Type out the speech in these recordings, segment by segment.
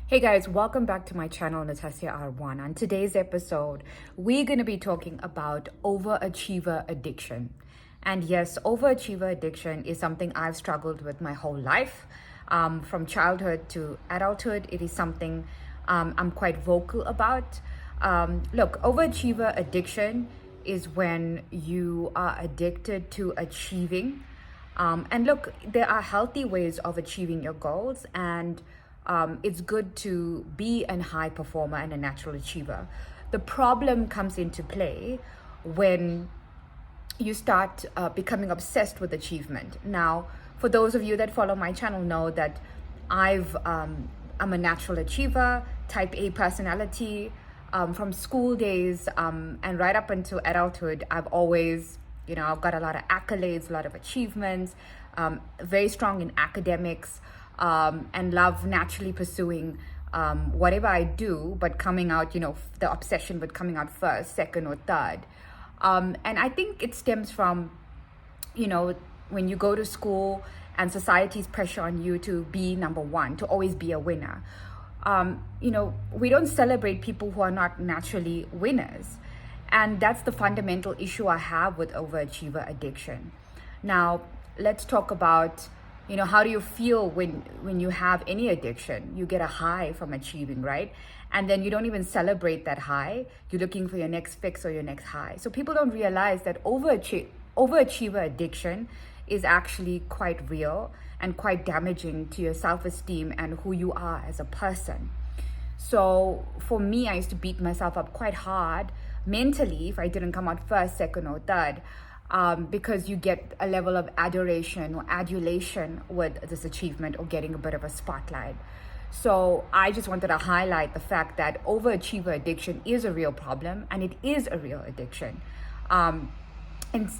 Hey guys, welcome back to my channel, Natasha R1. On today's episode, we're going to be talking about overachiever addiction. And yes, overachiever addiction is something I've struggled with my whole life. From childhood to adulthood, it is something I'm quite vocal about. Look, overachiever addiction is when you are addicted to achieving. And look, there are healthy ways of achieving your goals, and it's good to be a high performer and a natural achiever. The problem comes into play when you start becoming obsessed with achievement. Now, for those of you that follow my channel know that I'm a natural achiever, type A personality. From school days and right up until adulthood, I've always, I've got a lot of accolades, a lot of achievements, very strong in academics, and love naturally pursuing whatever I do, but coming out, the obsession with coming out first, second, or third. And I think it stems from, when you go to school and society's pressure on you to be number one, to always be a winner. We don't celebrate people who are not naturally winners. And that's the fundamental issue I have with overachiever addiction. Now, let's talk about, how do you feel when you have any addiction? You get a high from achieving, right? And then you don't even celebrate that high. You're looking for your next fix or your next high. So people don't realize that overachiever addiction is actually quite real and quite damaging to your self-esteem and who you are as a person. So for me, I used to beat myself up quite hard mentally if I didn't come out first, second, or third, because you get a level of adoration or adulation with this achievement or getting a bit of a spotlight. So I just wanted to highlight the fact that overachiever addiction is a real problem, and it is a real addiction. And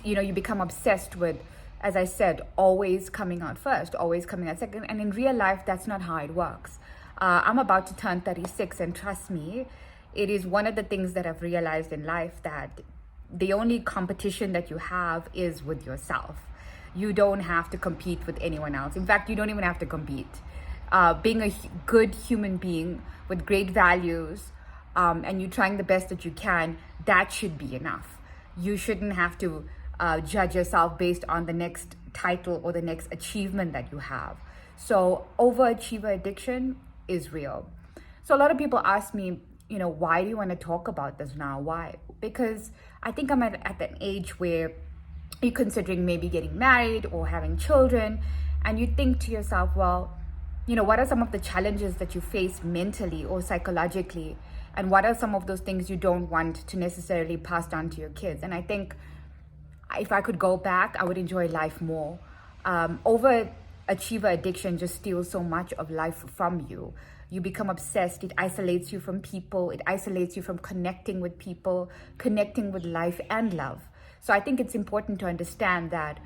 you become obsessed with, as I said, always coming out first, always coming out second. And in real life, that's not how it works. I'm about to turn 36, and trust me, it is one of the things that I've realized in life, that the only competition that you have is with yourself. You don't have to compete with anyone else. In fact, you don't even have to compete. Being a good human being with great values, and you trying the best that you can, that should be enough. You shouldn't have to judge yourself based on the next title or the next achievement that you have. So overachiever addiction is real. So a lot of people ask me, why do you want to talk about this now? Why? Because I think I'm at an age where you're considering maybe getting married or having children, and you think to yourself, well, what are some of the challenges that you face mentally or psychologically? And what are some of those things you don't want to necessarily pass down to your kids? And I think if I could go back, I would enjoy life more. Overachiever addiction just steals so much of life from you. You become obsessed. It isolates you from people. It isolates you from connecting with people, connecting with life and love. So I think it's important to understand that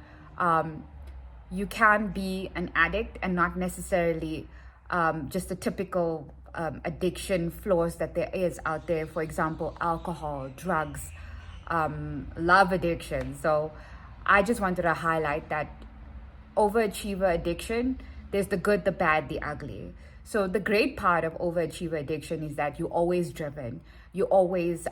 you can be an addict and not necessarily just the typical addiction flaws that there is out there. For example, alcohol, drugs, love addiction. So I just wanted to highlight that overachiever addiction, there's the good, the bad, the ugly. So the great part of overachiever addiction is that you're always driven. You're always,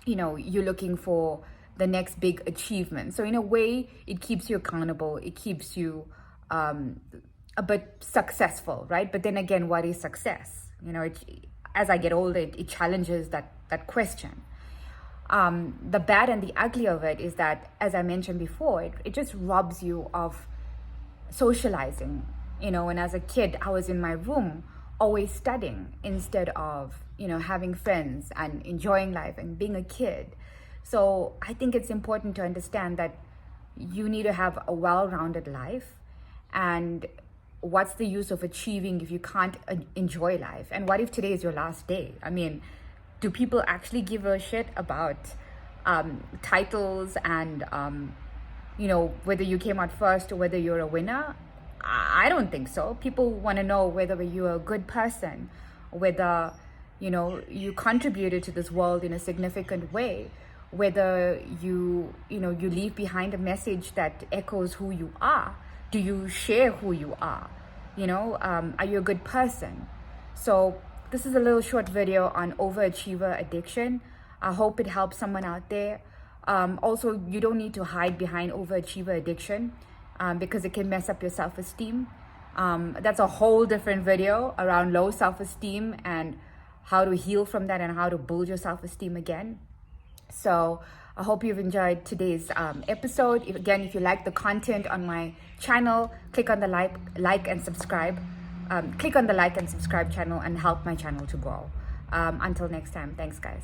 you're looking for the next big achievement. So in a way, it keeps you accountable. It keeps you a bit successful, right? But then again, what is success? As I get older, it challenges that question. The bad and the ugly of it is that, as I mentioned before, it just robs you of socializing. And as a kid, I was in my room always studying instead of, having friends and enjoying life and being a kid. So I think it's important to understand that you need to have a well-rounded life. And what's the use of achieving if you can't enjoy life? And what if today is your last day? I mean, do people actually give a shit about titles and, whether you came out first or whether you're a winner? I don't think so. People want to know whether you're a good person, whether, you contributed to this world in a significant way, whether you leave behind a message that echoes who you are. Do you share who you are? Are you a good person? So this is a little short video on overachiever addiction. I hope it helps someone out there. Also, you don't need to hide behind overachiever addiction because it can mess up your self-esteem. That's a whole different video around low self-esteem and how to heal from that and how to build your self-esteem again. So I hope you've enjoyed today's episode. If you like the content on my channel, click on the like and subscribe. Click on the like and subscribe channel and help my channel to grow. Until next time, thanks guys.